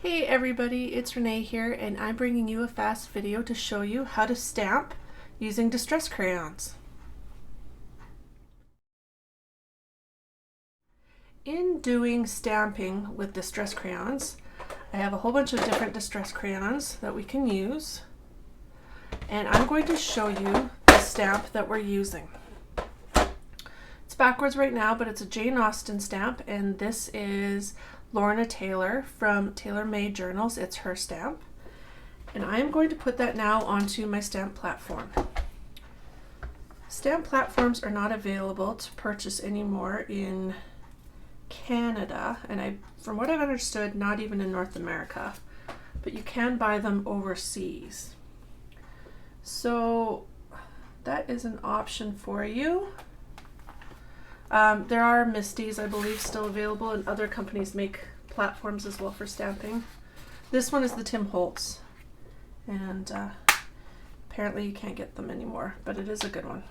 Hey everybody, it's Renee here, and I'm bringing you a fast video to show you how to stamp using distress crayons. In doing stamping with distress crayons, I have a whole bunch of different distress crayons that we can use, and I'm going to show you the stamp that we're using. It's backwards right now, but it's a Jane Austen stamp, and this is Lorna Taylor from TaylorMade Journals. It's her stamp, and I'm going to put that now onto my stamp platform. Stamp platforms are not available to purchase anymore in Canada, and from what I've understood, not even in North America, but you can buy them overseas. So that is an option for you. There are Misty's, I believe, still available, and other companies make platforms as well for stamping. This one is the Tim Holtz, and apparently you can't get them anymore, but it is a good one.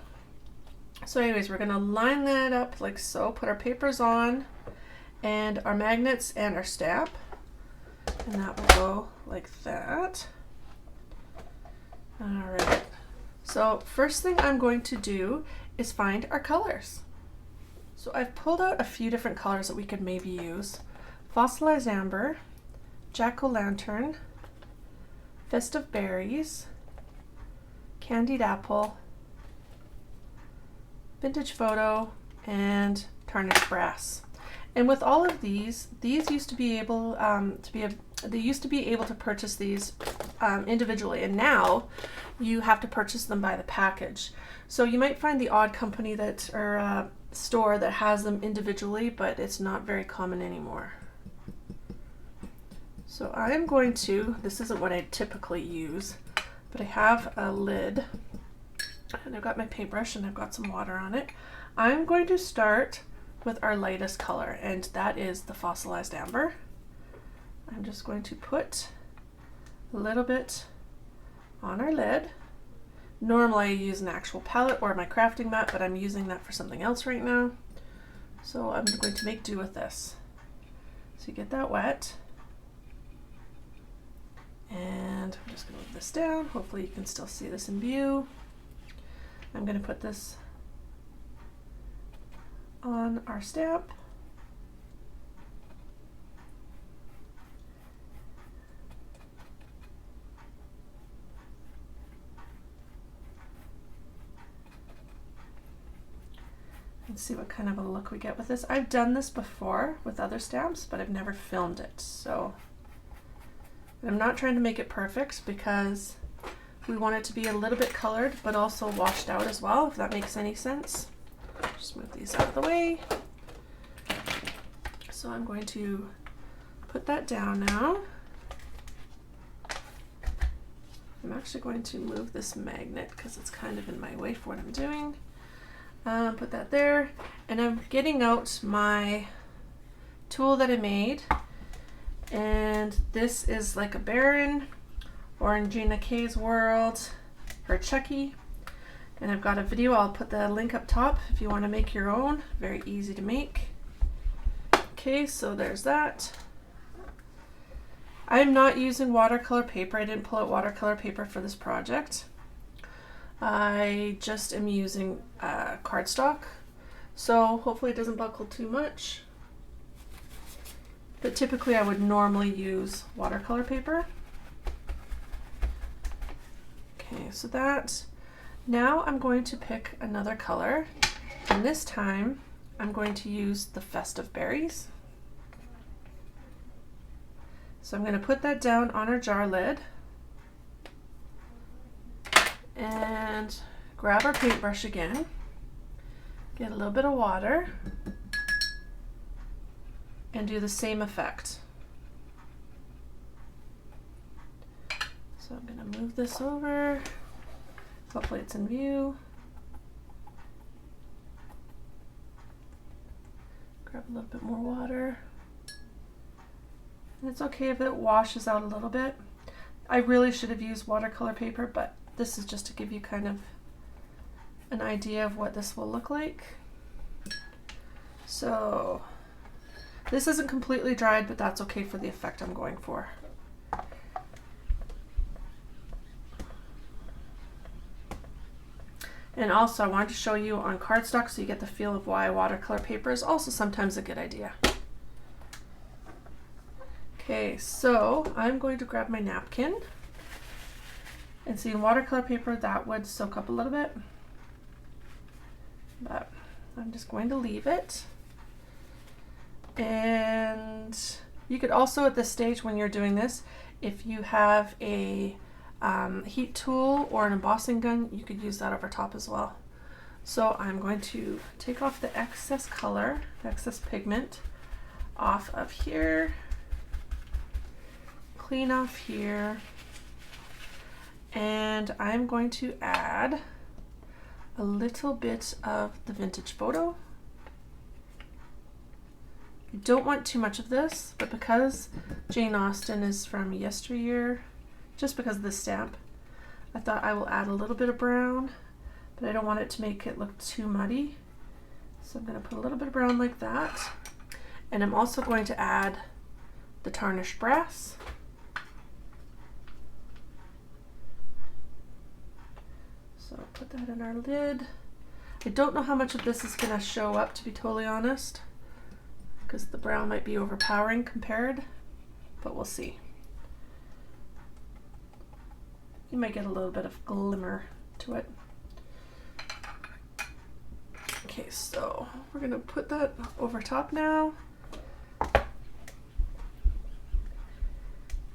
So anyways, we're going to line that up like so, put our papers on, and our magnets and our stamp, and that will go like that. Alright, so first thing I'm going to do is find our colors. So I've pulled out a few different colors that we could maybe use. Fossilized Amber, Jack-o'-lantern, Festive Berries, Candied Apple, Vintage Photo, and Tarnished Brass. And with all of these used to be able they used to be able to purchase these individually, and now you have to purchase them by the package. So you might find the odd company that or store that has them individually, but it's not very common anymore. So I'm going to, this isn't what I typically use, but I have a lid, and I've got my paintbrush, and I've got some water on it. I'm going to start with our lightest color, and that is the Fossilized Amber. I'm just going to put a little bit on our lid. Normally I use an actual palette or my crafting mat, but I'm using that for something else right now. So I'm going to make do with this. So you get that wet. And I'm just going to move this down. Hopefully you can still see this in view. I'm going to put this on our stamp. And see what kind of a look we get with this. I've done this before with other stamps, but I've never filmed it. So I'm not trying to make it perfect because we want it to be a little bit colored, but also washed out as well, if that makes any sense. Just move these out of the way. So I'm going to put that down now. I'm actually going to move this magnet because it's kind of in my way for what I'm doing. Put that there, and I'm getting out my tool that I made, and this is like a Baron or in Gina K's world, or Chuckie, and I've got a video. I'll put the link up top if you want to make your own. Very easy to make. Okay, so there's that. I'm not using watercolor paper. I didn't pull out watercolor paper for this project. I just am using cardstock, so hopefully it doesn't buckle too much. But typically I would normally use watercolor paper. Okay, so that. Now I'm going to pick another color, and this time I'm going to use the Festive Berries. So I'm going to put that down on our jar lid, and grab our paintbrush again, get a little bit of water, and do the same effect. So I'm going to move this over. Hopefully it's in view. Grab a little bit more water. And it's okay if it washes out a little bit. I really should have used watercolor paper, but this is just to give you kind of an idea of what this will look like. So this isn't completely dried, but that's okay for the effect I'm going for. And also I wanted to show you on cardstock so you get the feel of why watercolor paper is also sometimes a good idea. Okay, so I'm going to grab my napkin. And see, in watercolor paper that would soak up a little bit. But I'm just going to leave it. And you could also at this stage when you're doing this, if you have a heat tool or an embossing gun, you could use that over top as well. So I'm going to take off the excess color, excess pigment off of here, clean off here, and I'm going to add a little bit of the vintage photo. You don't want too much of this, but because Jane Austen is from yesteryear, just because of the stamp, I thought I will add a little bit of brown, but I don't want it to make it look too muddy. So I'm going to put a little bit of brown like that. And I'm also going to add the tarnished brass. So put that in our lid. I don't know how much of this is going to show up, to be totally honest, because the brown might be overpowering compared, but we'll see. You might get a little bit of glimmer to it. Okay, so we're gonna put that over top now.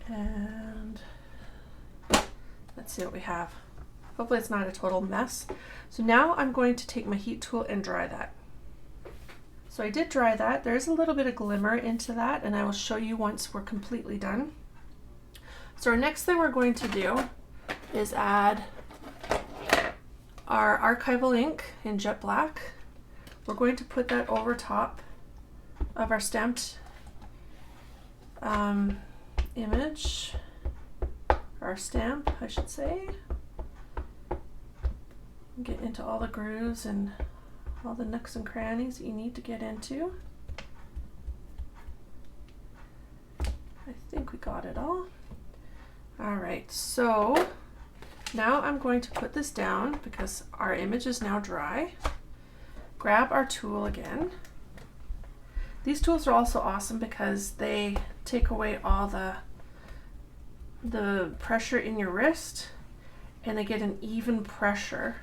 And let's see what we have. Hopefully it's not a total mess. So now I'm going to take my heat tool and dry that. So I did dry that. There's a little bit of glimmer into that, and I will show you once we're completely done. So our next thing we're going to do is add our Archival Ink in jet black. We're going to put that over top of our stamped image, our stamp, I should say. Get into all the grooves and all the nooks and crannies that you need to get into. I think we got it all. All right, so now I'm going to put this down because our image is now dry. Grab our tool again. These tools are also awesome because they take away all the pressure in your wrist, and they get an even pressure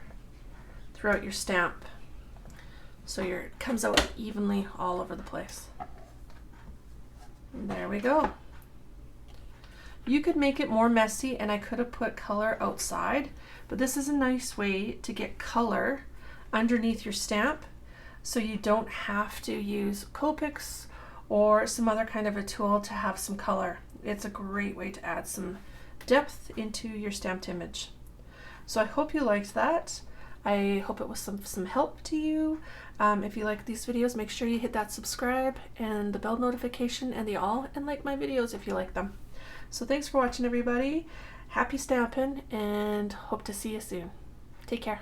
throughout your stamp. So it comes out evenly all over the place. And there we go. You could make it more messy, and I could have put color outside, but this is a nice way to get color underneath your stamp so you don't have to use Copics or some other kind of a tool to have some color. It's a great way to add some depth into your stamped image. So I hope you liked that. I hope it was some help to you. If you like these videos, make sure you hit that subscribe and the bell notification and the all, and like my videos if you like them. So thanks for watching, everybody. Happy stamping, and hope to see you soon. Take care.